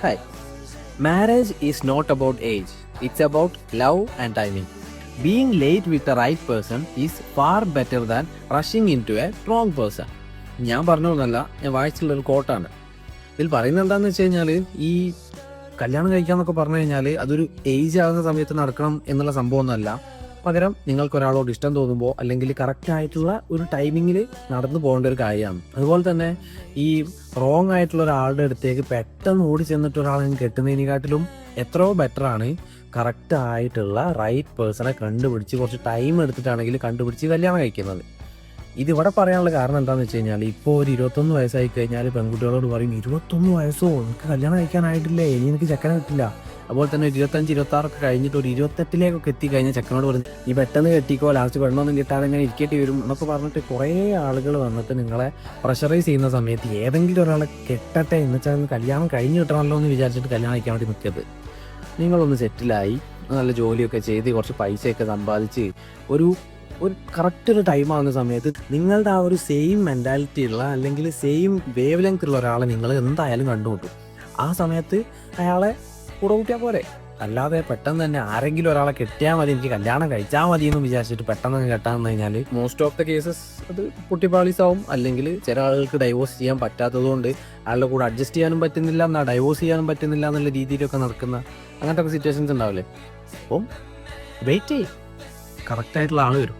Hi. Marriage is not about age. It's about love and timing. Being late with the right person is far better than rushing into a wrong person. ഞാൻ പറഞ്ഞതൊന്നല്ല, ഞാൻ വായിച്ചിട്ടുള്ളൊരു കോട്ടാണ്. ഇതിൽ പറയുന്നത് എന്താണെന്ന് വെച്ച് കഴിഞ്ഞാൽ, ഈ കല്യാണം കഴിക്കാന്നൊക്കെ പറഞ്ഞു കഴിഞ്ഞാൽ അതൊരു ഏജ് ആകുന്ന സമയത്ത് നടക്കണം എന്നുള്ള സംഭവമൊന്നുമല്ല. പകരം നിങ്ങൾക്ക് ഒരാളോട് ഇഷ്ടം തോന്നുമ്പോൾ അല്ലെങ്കിൽ കറക്റ്റ് ആയിട്ടുള്ള ഒരു ടൈമിങ്ങിൽ നടന്നു പോകേണ്ട ഒരു കാര്യമാണ്. അതുപോലെ തന്നെ ഈ റോങ് ആയിട്ടുള്ള ഒരാളുടെ അടുത്തേക്ക് പെട്ടെന്ന് ഓടി ചെന്നിട്ട് ഒരാളെ കെട്ടുന്നതിനെക്കാട്ടിലും എത്രയോ ബെറ്ററാണ് കറക്റ്റ് ആയിട്ടുള്ള റൈറ്റ് പേഴ്സണെ കണ്ടുപിടിച്ച് കുറച്ച് ടൈം എടുത്തിട്ടാണെങ്കിൽ കണ്ടുപിടിച്ച് കല്യാണം കഴിക്കുന്നത്. ഇതിവിടെ പറയാനുള്ള കാരണം എന്താണെന്ന് വെച്ച് കഴിഞ്ഞാൽ, ഇപ്പോൾ ഒരു 21 വയസ്സായി കഴിഞ്ഞാൽ പെൺകുട്ടികളോട് പറയും, 21 വയസ്സോ എനിക്ക് കല്യാണം കഴിക്കാനായിട്ടില്ലേ, ഇനി എനിക്ക് ചെക്കനെ കിട്ടില്ല. അതുപോലെ തന്നെ 25-26 കഴിഞ്ഞിട്ട് ഒരു 28 എത്തിക്കഴിഞ്ഞാൽ ചെക്കനോട് പറയും, ഈ പെട്ടെന്ന് കെട്ടിക്കോ, ലാസ്റ്റ് പെണ്ണൊന്നും കിട്ടാതെ ഇങ്ങനെ ഇരിക്കേണ്ടി വരും എന്നൊക്കെ പറഞ്ഞിട്ട് കുറേ ആളുകൾ വന്നിട്ട് നിങ്ങളെ പ്രഷറൈസ് ചെയ്യുന്ന സമയത്ത് ഏതെങ്കിലും ഒരാളെ കെട്ടട്ടെ എന്ന് വെച്ചാൽ കല്യാണം കഴിഞ്ഞ് കിട്ടണമല്ലോ എന്ന് വിചാരിച്ചിട്ട് കല്യാണം കഴിക്കാൻ വേണ്ടി നിൽക്കരുത്. നിങ്ങളൊന്ന് സെറ്റിലായി നല്ല ജോലിയൊക്കെ ചെയ്ത് കുറച്ച് പൈസയൊക്കെ സമ്പാദിച്ച് ഒരു കറക്റ്റ് ഒരു ടൈം ആകുന്ന സമയത്ത് നിങ്ങളുടെ ആ ഒരു സെയിം മെൻറ്റാലിറ്റി ഉള്ള അല്ലെങ്കിൽ സെയിം വേവ് ലെങ്ത് ഉള്ള ഒരാളെ നിങ്ങൾ എന്തായാലും കണ്ടുമുട്ടും. ആ സമയത്ത് അയാളെ കൂടെ കൂട്ടിയാൽ പോരെ. അല്ലാതെ പെട്ടെന്ന് തന്നെ ആരെങ്കിലും ഒരാളെ കെട്ടിയാൽ മതി, എനിക്ക് കല്യാണം കഴിച്ചാൽ മതി എന്ന് വിചാരിച്ചിട്ട് പെട്ടെന്ന് കെട്ടാന്ന് കഴിഞ്ഞാൽ മോസ്റ്റ് ഓഫ് ദ കേസസ് അത് പൊട്ടിപ്പാളീസ് ആവും. അല്ലെങ്കിൽ ചില ആളുകൾക്ക് ഡൈവോഴ്സ് ചെയ്യാൻ പറ്റാത്തതുകൊണ്ട് അയാളുടെ കൂടെ അഡ്ജസ്റ്റ് ചെയ്യാനും പറ്റുന്നില്ല, എന്നാൽ ഡൈവോഴ്സ് ചെയ്യാനും പറ്റുന്നില്ല എന്നുള്ള രീതിയിലൊക്കെ നടക്കുന്ന അങ്ങനത്തെ ഒക്കെ സിറ്റുവേഷൻസ് ഉണ്ടാവില്ലേ. അപ്പം വെയിറ്റ് ചെയ്യും, കറക്റ്റായിട്ടുള്ള ആൾ വരും.